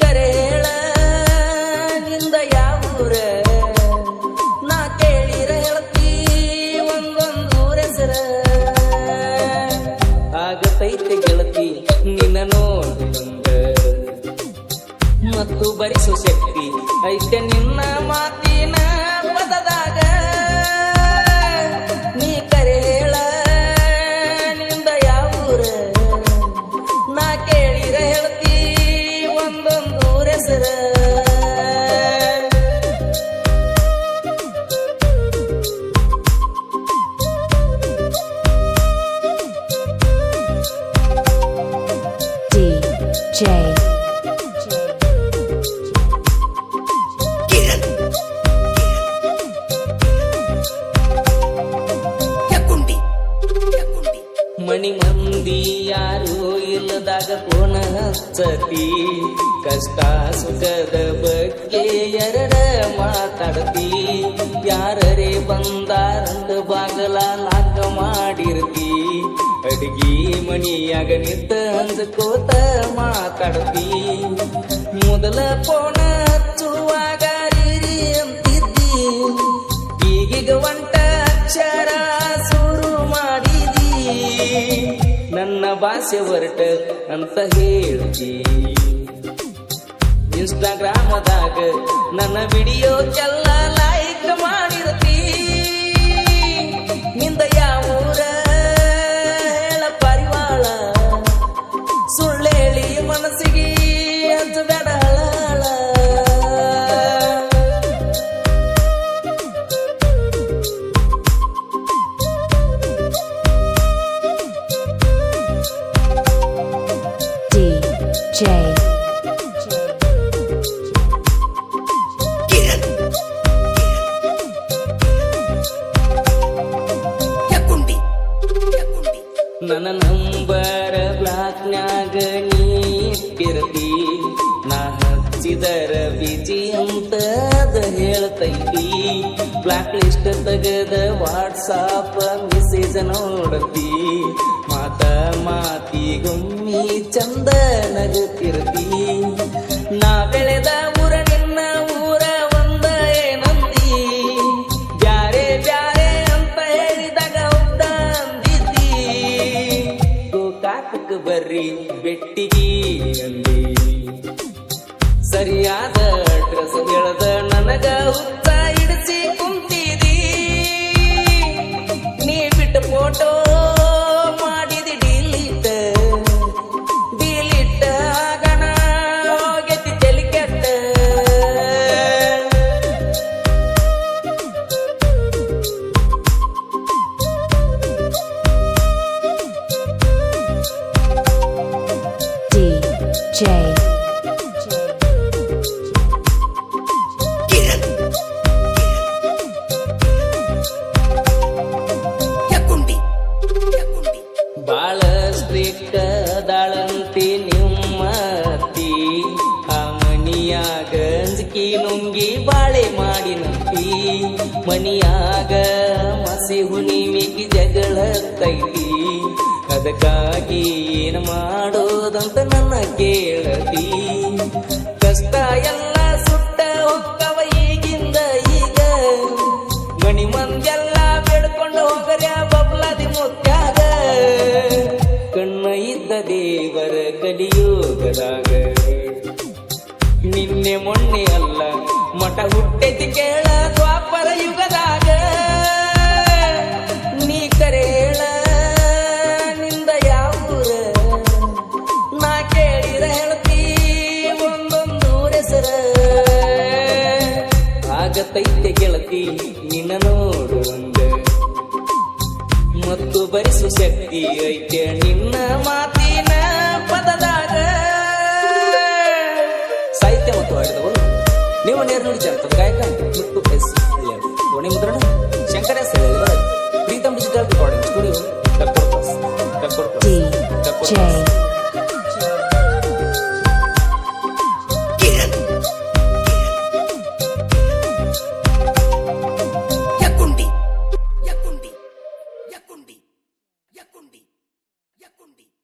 ಕರೆ ಹೇಳ ನಿಂದ ಯಾವೂರ ನಾ ಕೇಳಿರ ಹೇಳ್ತಿ ಒಂದೊಂದೂರ ಹೆಸರ ಆಗತೈತೆ ಗೆಳತಿ ನಿನ್ನ ನೋಡಿದಂಗ ಮತ್ತು ಭರಿಸೋ ಶಕ್ತಿ ಐತೆ ನಿನ್ನ ಮಾತಿನ ಪದದಾಗ ನೀ ಕರೆ ಹೇಳ ನಿಂದ ಯಾವೂರ ನಾ ಕೇಳಿರ ಹೇಳ್ತಿ ಒಂದೊಂದೂರ ಹೆಸರ DJ ಮಣಿ ಮಂದಿ ಯಾರು ಇಲ್ಲದಾಗ ಫೋನ ಹಚ್ಚತಿ ಕಷ್ಟ ಸುಖದ ಬಗ್ಗೆ ಎರಡ ಮಾತಾಡ್ತಿ ಯಾರೇ ಬಂದಾರಂದ ಬಾಗಲ ಲಾಕ ಮಾಡಿರ್ತಿ ಅಡಿಗೆ ಮಣಿಯಾಗ ನಿಂತ ಹಂಚ್ಕೋತ ಮಾತಾಡ್ತಿ ಮೊದಲ ಫೋನ ಹಚ್ಚುವಾಗ ರೀ ಅಂತಿದ್ದಿ ಈಗೀಗ ಒಂಟ ಅಕ್ಷರ ಶುರು ಮಾಡಿದಿ ನನ್ನ ಭಾಷೆ ಹೊರಟ ಅಂತ ಹೇಳ್ತಿ ಇನ್ಸ್ಟಾಗ್ರಾಮದಾಗ ನನ್ನ ವಿಡಿಯೋಕ್ಕೆಲ್ಲ ಲೈಕ್ ಮಾಡಿರ್ತಿ ನಿಂದ ಯಾವೂರ ಹೇಳ ಪರಿವಾಳ ಸುಳ್ಳೇಳಿ ಮನಸ್ಸಿಗೆ ಹಚ್ಚಬೇಡ ಹಳಹಳ DJ ನನ್ನ ನಂಬರ್ ಬ್ಲಾಕ್ನ್ಯಾಗ ನೀ ಇಟ್ಟಿರ್ತಿ ನಾ ಹಚ್ಚಿದರ ಬಿಜಿ ಅಂತ ಅದ ಹೇಳ್ತೈತಿ ಬ್ಲಾಕ್ ಲಿಸ್ಟ್ ತೆಗೆದ ವಾಟ್ಸಾಪ್ ಮೆಸೇಜ್ ನೋಡತಿ ಮಾತಿಗೊಮ್ಮಿ ಚಂದ ನಗುತ್ತಿರ್ತಿ ನಾ ಬೆಳೆದ ಊರ ನಿನ್ನ ಊರ ಒಂದ ಏನಂದಿ ಬ್ಯಾರೆ ಬ್ಯಾರೆ ಅಂತ ಹೇಳಿದಾಗ ಹೌದ ಅಂದಿದ್ದಿ ಗೋಕಾಕಕ್ಕೆ ಬರ್ರಿ ಬೆಟ್ಟಿಗಿ ಅಂದಿ ಸರಿಯಾದ ಅಡ್ರೆಸ್ ಹೇಳದ ನನಗ ಹುತ್ತ ಹಿಡಿಸಿ ಕುಂತಿದಿ ನೀ ಬಿಟ್ಟ ಫೋಟೋ ಮಾಡಿದಿ ಡಿಲೀಟ್ ಆಗಣ ಹೋಗೈತಿ ತಲಿ ಕೆಟ್ಟ DJ ಬಾಳ ಸ್ಟ್ರಿಕ್ಟ್ ದಾಳಂತಿ ನಿಮ್ಮತ್ತಿ ಆ ಮನಿಯಾಗ ಅಂಜಿಕಿ ನುಂಗಿ ಬಾಳೆ ಮಾಡಿನಂತಿ ಮನಿಯಾಗ ಮಸಿ ಹುಣಿಮಿಗಿ ಜಗಳ ತೈತಿ ಅದಕ್ಕಾಗಿ ಏನ್ ಮಾಡೋದಂತ ನನ್ನ ಕೇಳತಿ ಕಷ್ಟ ಎಲ್ಲ ಸುಟ್ಟ ಹೊಕ್ಕವ ಈಗಿಂದ ಈಗ ಮಣಿ ಮಂದೆಲ್ಲ ಬೇಡ್ಕೊಂಡು ಹೋಗರ್ಯ ಬಬ್ಲಾದಿ ಮುತ್ಯಾಗ ಕಣ್ಣ ಇದ್ದ ದೇವರ ಕಲಿಯೋಗದಾಗ ನಿನ್ನೆ ಮೊನ್ನೆ ಅಲ್ಲ ಮಠ ಹುಟ್ಟೈತಿ ಕೇಳ ದ್ವಾಪರ ಯುಗದಾಗ ನೀ ಕರೆ ಹೇಳ ನಿಂದ ಯಾವೂರ ನಾ ಕೇಳಿರ ಹೇಳ್ತಿ ಒಂದೊಂದೂರ ಹೆಸರ ಆಗತೈತೆ ಗೆಳತಿ ನಿನ್ನ ನೋಡುವಂಗ ಮತ್ತು ಭರಿಸು ಶಕ್ತಿ ಐತೆ ನಿನ್ನ ಮಾತಿನ ಪದದಾಗ ಸಾಹಿತ್ಯ ಮತ್ತು ಹಾಡಿದವರು ನೀವು ನೇರು ನುಡಿ ಜಾನಪದ ಗಾಯಕ ಮತ್ತು ಎಸ್ ಧ್ವನಿ ಮುದ್ರಣ Shankara S Pritam digital recording studio DJ Yakundi.